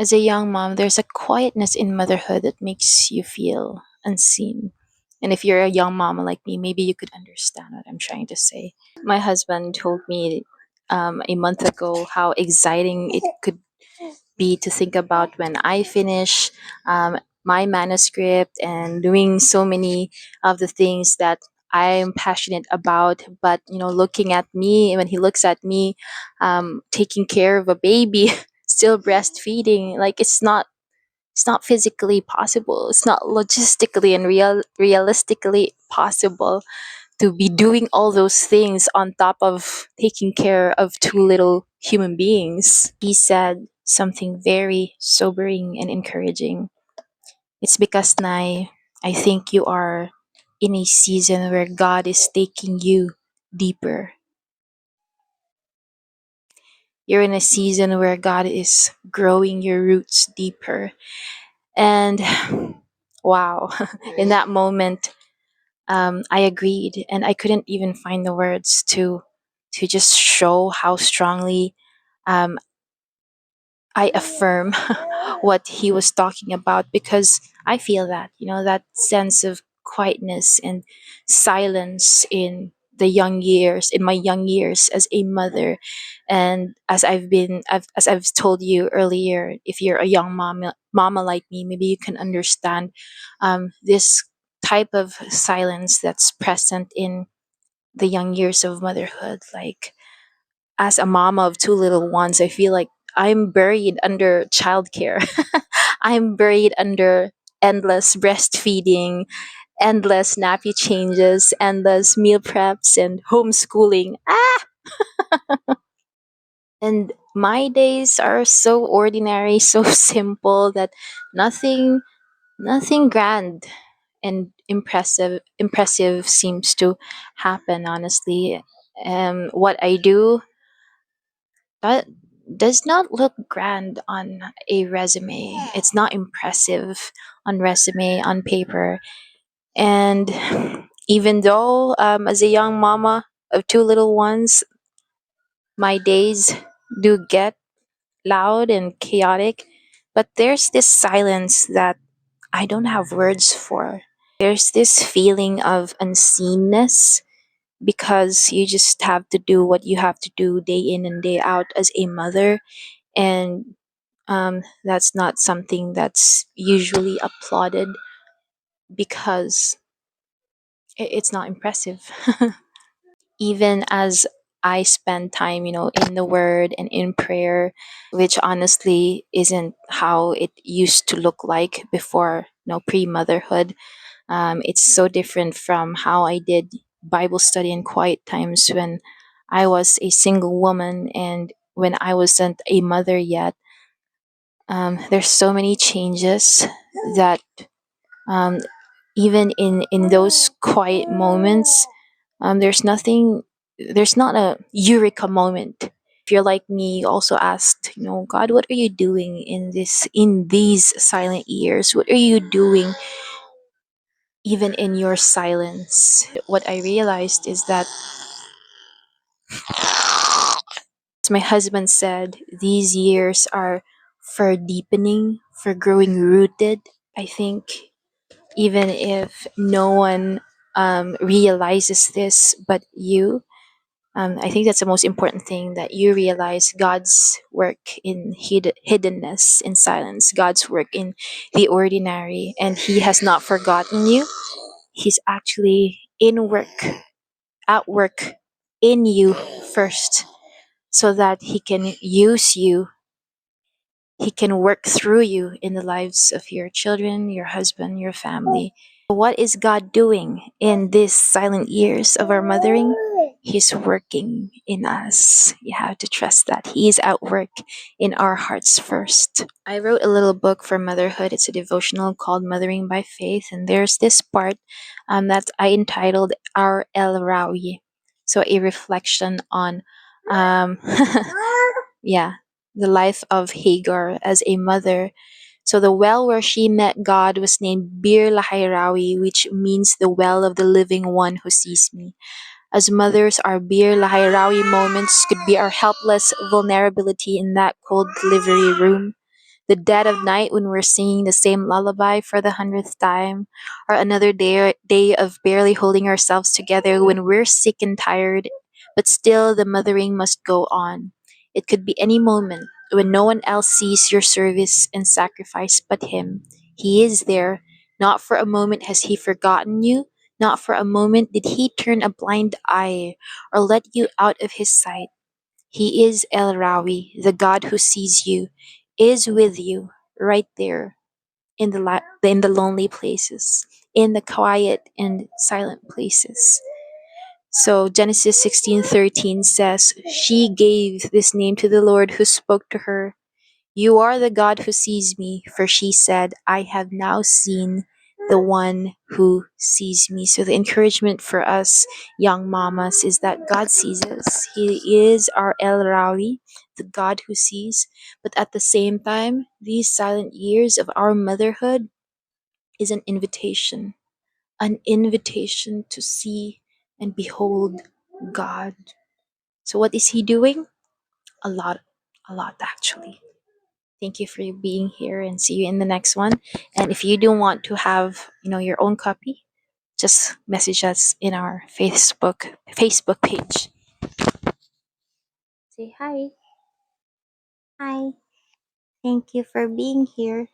As a young mom, there's a quietness in motherhood that makes you feel unseen. And if you're a young mama like me, maybe you could understand what I'm trying to say. My husband told me a month ago how exciting it could be to think about when I finish my manuscript and doing so many of the things that I'm passionate about. But looking at me, when he looks at me, taking care of a baby, still breastfeeding, like it's not physically possible. It's not logistically and realistically possible to be doing all those things on top of taking care of two little human beings. He said something very sobering and encouraging. It's because, Nai, I think you are in a season where God is taking you deeper. You're in a season where God is growing your roots deeper. And wow, in that moment, I agreed, and I couldn't even find the words to just show how strongly um, I affirm what he was talking about, because I feel that that sense of quietness and silence in my young years as a mother. And as I've told you earlier, if you're a young mama like me, maybe you can understand this type of silence that's present in the young years of motherhood. Like, as a mama of two little ones, I feel like I'm buried under childcare. I'm buried under endless breastfeeding, endless nappy changes, endless meal preps, and homeschooling. And my days are so ordinary, so simple, that nothing nothing grand and impressive seems to happen, honestly. What I do, that does not look grand on a resume. It's not impressive on resume, on paper. And even though, as a young mama of two little ones, my days do get loud and chaotic, but there's this silence that I don't have words for. There's this feeling of unseenness, because you just have to do what you have to do day in and day out as a mother. And that's not something that's usually applauded, because it's not impressive. Even as I spend time, in the Word and in prayer, which honestly isn't how it used to look like before, pre motherhood. It's so different from how I did Bible study and quiet times when I was a single woman and when I wasn't a mother yet. There's so many changes that, um, even in those quiet moments, there's not a eureka moment. If you're like me, you also asked, God, what are you doing in these silent years? What are you doing even in your silence? What I realized is that, as my husband said, these years are for deepening, for growing rooted. I think even if no one realizes this but you, I think that's the most important thing, that you realize God's work in hiddenness, in silence, God's work in the ordinary, and He has not forgotten you. He's actually at work in you first, so that He can use you. He can work through you in the lives of your children, your husband, your family. What is God doing in these silent years of our mothering? He's working in us. You have to trust that He is at work in our hearts first. I wrote a little book for motherhood. It's a devotional called Mothering by Faith. And there's this part that I entitled Our El Rawi. So, a reflection on, um, yeah, the life of Hagar as a mother. So the well where she met God was named Bir Lahairawi, which means the well of the living one who sees me. As mothers, our Bir Lahairawi moments could be our helpless vulnerability in that cold delivery room, the dead of night when we're singing the same lullaby for the 100th time, or another day of barely holding ourselves together when we're sick and tired, but still the mothering must go on. It could be any moment when no one else sees your service and sacrifice but Him. He is there. Not for a moment has He forgotten you. Not for a moment did He turn a blind eye or let you out of His sight. He is El Rawi, the God who sees you, is with you right there in in the lonely places, in the quiet and silent places. So Genesis 16:13 says, "She gave this name to the Lord who spoke to her. You are the God who sees me, for she said, I have now seen the one who sees me." So the encouragement for us young mamas is that God sees us. He is our El Rawi, the God who sees. But at the same time, these silent years of our motherhood is an invitation to see and behold God. So what is He doing? A lot, a lot actually. Thank you for being here and see you in the next one. And if you do want to have, your own copy, just message us in our Facebook page. Say hi. Hi. Thank you for being here.